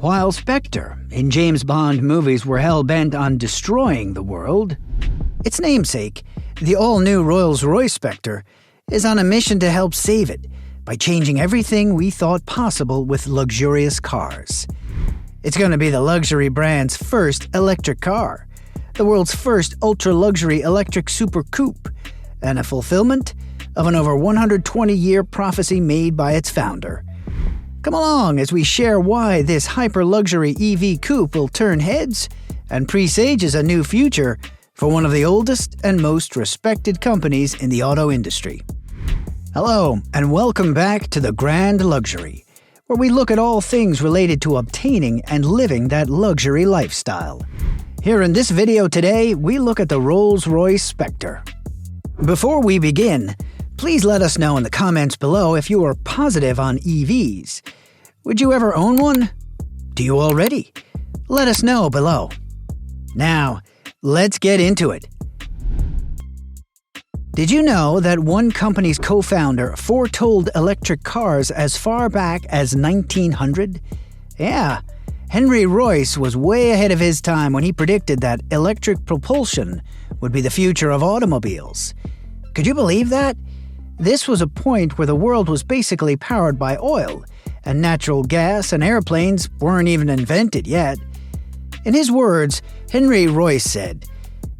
While Spectre in James Bond movies were hell-bent on destroying the world, its namesake, the all-new Rolls Royce Spectre, is on a mission to help save it by changing everything we thought possible with luxurious cars. It's going to be the luxury brand's first electric car, the world's first ultra-luxury electric super coupe, and a fulfillment of an over 120-year prophecy made by its founder. Come along as we share why this hyper-luxury EV coupe will turn heads and presages a new future for one of the oldest and most respected companies in the auto industry. Hello, and welcome back to The Grand Luxury, where we look at all things related to obtaining and living that luxury lifestyle. Here in this video today, we look at the Rolls Royce Spectre. Before we begin, please let us know in the comments below if you are positive on EVs. Would you ever own one? Do you already? Let us know below. Now, let's get into it. Did you know that one company's co-founder foretold electric cars as far back as 1900? Yeah, Henry Royce was way ahead of his time when he predicted that electric propulsion would be the future of automobiles. Could you believe that? This was a point where the world was basically powered by oil, and natural gas and airplanes weren't even invented yet. In his words, Henry Royce said,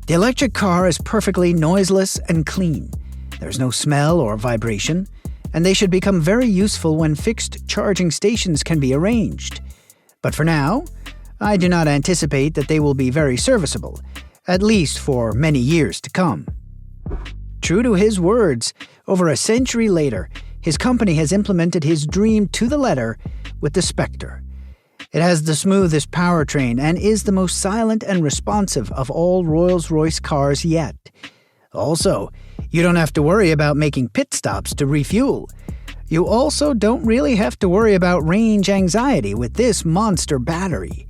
"The electric car is perfectly noiseless and clean. There's no smell or vibration, and they should become very useful when fixed charging stations can be arranged. But for now, I do not anticipate that they will be very serviceable, at least for many years to come." True to his words, over a century later, his company has implemented his dream to the letter with the Spectre. It has the smoothest powertrain and is the most silent and responsive of all Rolls-Royce cars yet. Also, you don't have to worry about making pit stops to refuel. You also don't really have to worry about range anxiety with this monster battery.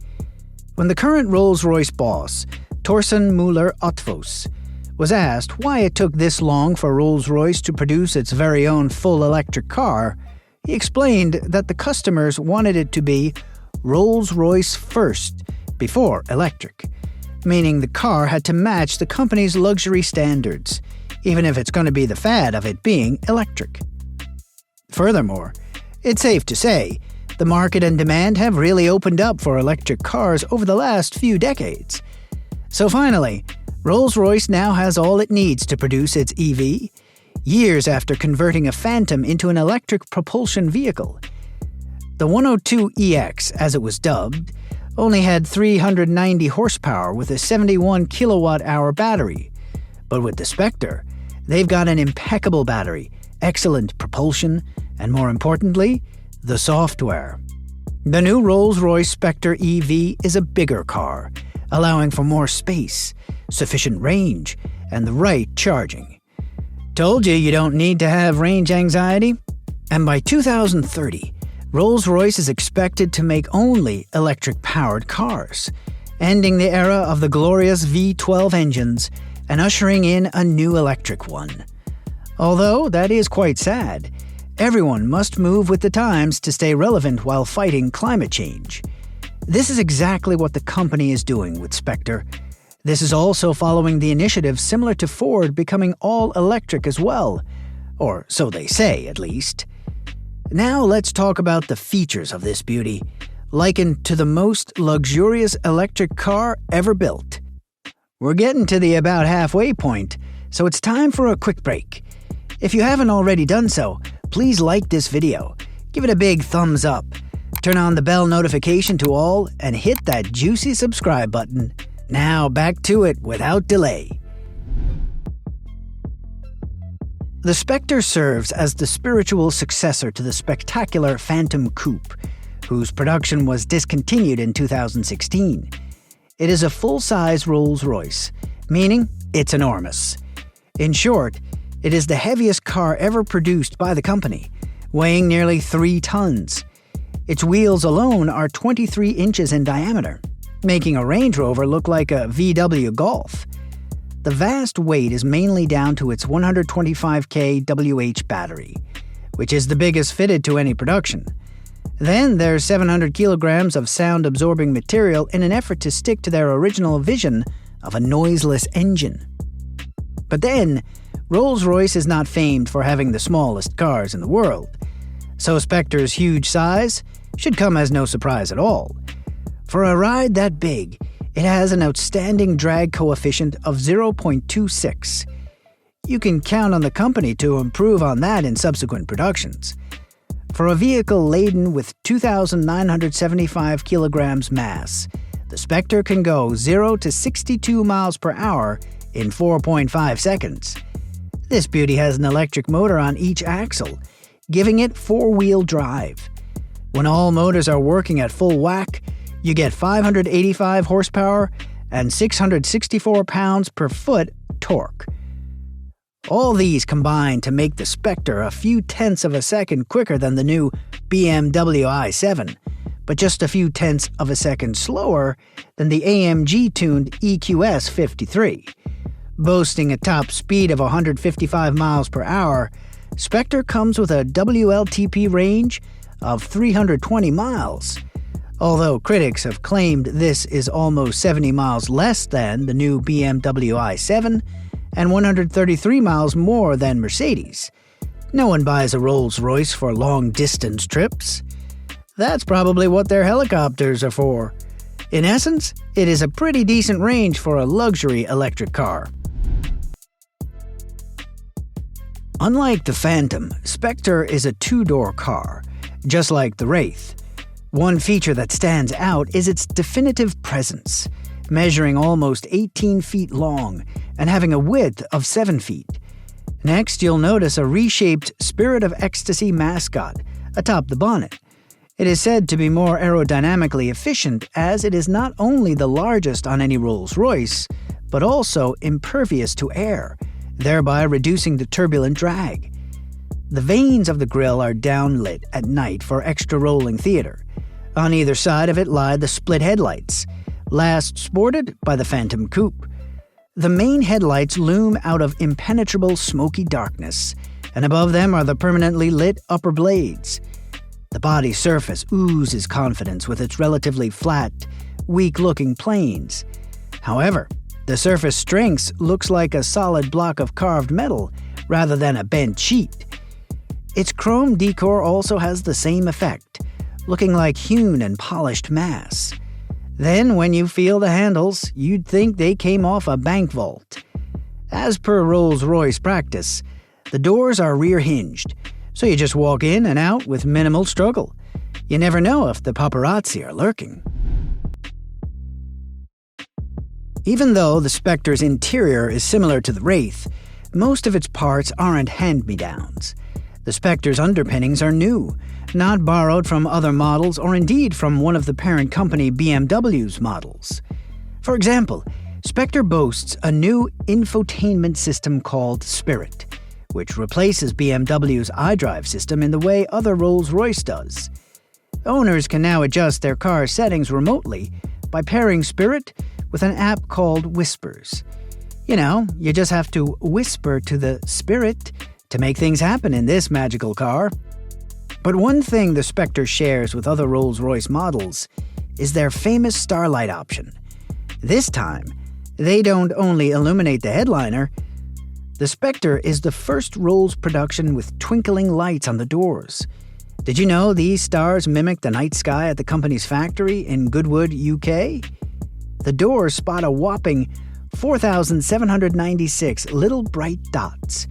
When the current Rolls-Royce boss, Torsten Müller-Ötvös, was asked why it took this long for Rolls-Royce to produce its very own full electric car, he explained that the customers wanted it to be Rolls-Royce first, before electric, meaning the car had to match the company's luxury standards, even if it's going to be the fad of it being electric. Furthermore, it's safe to say, the market and demand have really opened up for electric cars over the last few decades. So finally, Rolls-Royce now has all it needs to produce its EV, years after converting a Phantom into an electric propulsion vehicle. The 102EX, as it was dubbed, only had 390 horsepower with a 71 kilowatt-hour battery. But with the Spectre, they've got an impeccable battery, excellent propulsion, and more importantly, the software. The new Rolls-Royce Spectre EV is a bigger car, allowing for more space, sufficient range, and the right charging. Told you don't need to have range anxiety? And by 2030, Rolls-Royce is expected to make only electric-powered cars, ending the era of the glorious V12 engines and ushering in a new electric one. Although that is quite sad, everyone must move with the times to stay relevant while fighting climate change. This is exactly what the company is doing with Spectre. This is also following the initiative similar to Ford becoming all-electric as well, or so they say at least. Now let's talk about the features of this beauty, likened to the most luxurious electric car ever built. We're getting to the about halfway point, so it's time for a quick break. If you haven't already done so, please like this video, give it a big thumbs up, turn on the bell notification to all, and hit that juicy subscribe button. Now back to it without delay. The Spectre serves as the spiritual successor to the spectacular Phantom Coupe, whose production was discontinued in 2016. It is a full-size Rolls-Royce, meaning it's enormous. In short, it is the heaviest car ever produced by the company, weighing nearly 3 tons. Its wheels alone are 23 inches in diameter, making a Range Rover look like a VW Golf. The vast weight is mainly down to its 125K WH battery, which is the biggest fitted to any production. Then there's 700 kilograms of sound-absorbing material in an effort to stick to their original vision of a noiseless engine. But then, Rolls-Royce is not famed for having the smallest cars in the world, so Spectre's huge size should come as no surprise at all. For a ride that big, it has an outstanding drag coefficient of 0.26. You can count on the company to improve on that in subsequent productions. For a vehicle laden with 2,975 kilograms mass, the Spectre can go 0 to 62 miles per hour in 4.5 seconds. This beauty has an electric motor on each axle, giving it four-wheel drive. When all motors are working at full whack, you get 585 horsepower and 664 pounds per foot torque. All these combine to make the Spectre a few tenths of a second quicker than the new BMW i7, but just a few tenths of a second slower than the AMG-tuned EQS 53. Boasting a top speed of 155 miles per hour, Spectre comes with a WLTP range of 320 miles. Although critics have claimed this is almost 70 miles less than the new BMW i7 and 133 miles more than Mercedes. No one buys a Rolls-Royce for long-distance trips. That's probably what their helicopters are for. In essence, it is a pretty decent range for a luxury electric car. Unlike the Phantom, Spectre is a two-door car, just like the Wraith. One feature that stands out is its definitive presence, measuring almost 18 feet long and having a width of 7 feet. Next, you'll notice a reshaped Spirit of Ecstasy mascot atop the bonnet. It is said to be more aerodynamically efficient as it is not only the largest on any Rolls-Royce, but also impervious to air, thereby reducing the turbulent drag. The vanes of the grille are downlit at night for extra rolling theater. On either side of it lie the split headlights, last sported by the Phantom Coupe. The main headlights loom out of impenetrable smoky darkness, and above them are the permanently lit upper blades. The body surface oozes confidence with its relatively flat, weak-looking planes. However, the surface strength looks like a solid block of carved metal rather than a bent sheet. Its chrome decor also has the same effect, looking like hewn and polished mass. Then, when you feel the handles, you'd think they came off a bank vault. As per Rolls-Royce practice, the doors are rear-hinged, so you just walk in and out with minimal struggle. You never know if the paparazzi are lurking. Even though the Spectre's interior is similar to the Wraith, most of its parts aren't hand-me-downs. The Spectre's underpinnings are new, not borrowed from other models or indeed from one of the parent company BMW's models. For example, Spectre boasts a new infotainment system called Spirit, which replaces BMW's iDrive system in the way other Rolls-Royce does. Owners can now adjust their car's settings remotely by pairing Spirit with an app called Whispers. You know, you just have to whisper to the Spirit to make things happen in this magical car. But one thing the Spectre shares with other Rolls-Royce models is their famous Starlight option. This time, they don't only illuminate the headliner. The Spectre is the first Rolls production with twinkling lights on the doors. Did you know these stars mimic the night sky at the company's factory in Goodwood, UK? The doors spot a whopping 4,796 little bright dots.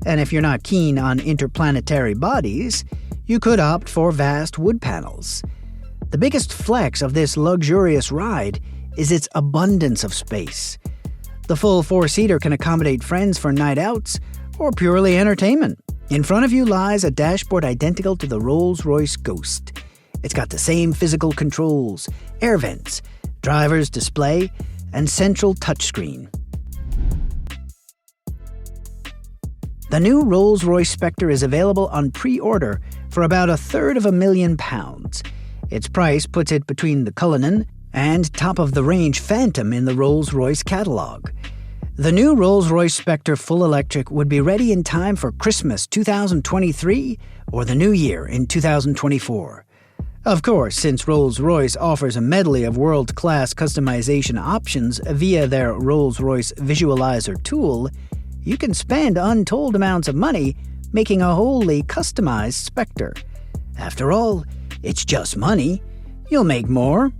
And if you're not keen on interplanetary bodies, you could opt for vast wood panels. The biggest flex of this luxurious ride is its abundance of space. The full four-seater can accommodate friends for night outs or purely entertainment. In front of you lies a dashboard identical to the Rolls-Royce Ghost. It's got the same physical controls, air vents, driver's display, and central touchscreen. The new Rolls-Royce Spectre is available on pre-order for about £350,000. Its price puts it between the Cullinan and top-of-the-range Phantom in the Rolls-Royce catalog. The new Rolls-Royce Spectre Full Electric would be ready in time for Christmas 2023 or the New Year in 2024. Of course, since Rolls-Royce offers a medley of world-class customization options via their Rolls Royce Visualizer tool, you can spend untold amounts of money making a wholly customized Spectre. After all, it's just money. You'll make more.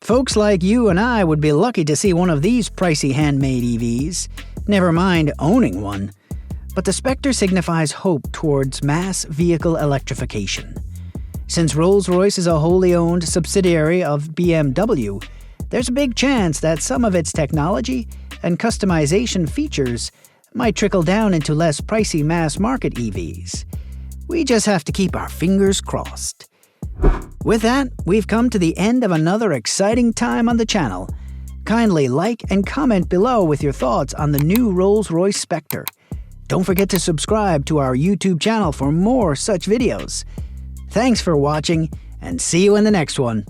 Folks like you and I would be lucky to see one of these pricey handmade EVs, never mind owning one. But the Spectre signifies hope towards mass vehicle electrification. Since Rolls-Royce is a wholly owned subsidiary of BMW, there's a big chance that some of its technology and customization features might trickle down into less pricey mass-market EVs. We just have to keep our fingers crossed. With that, we've come to the end of another exciting time on the channel. Kindly like and comment below with your thoughts on the new Rolls-Royce Spectre. Don't forget to subscribe to our YouTube channel for more such videos. Thanks for watching, and see you in the next one.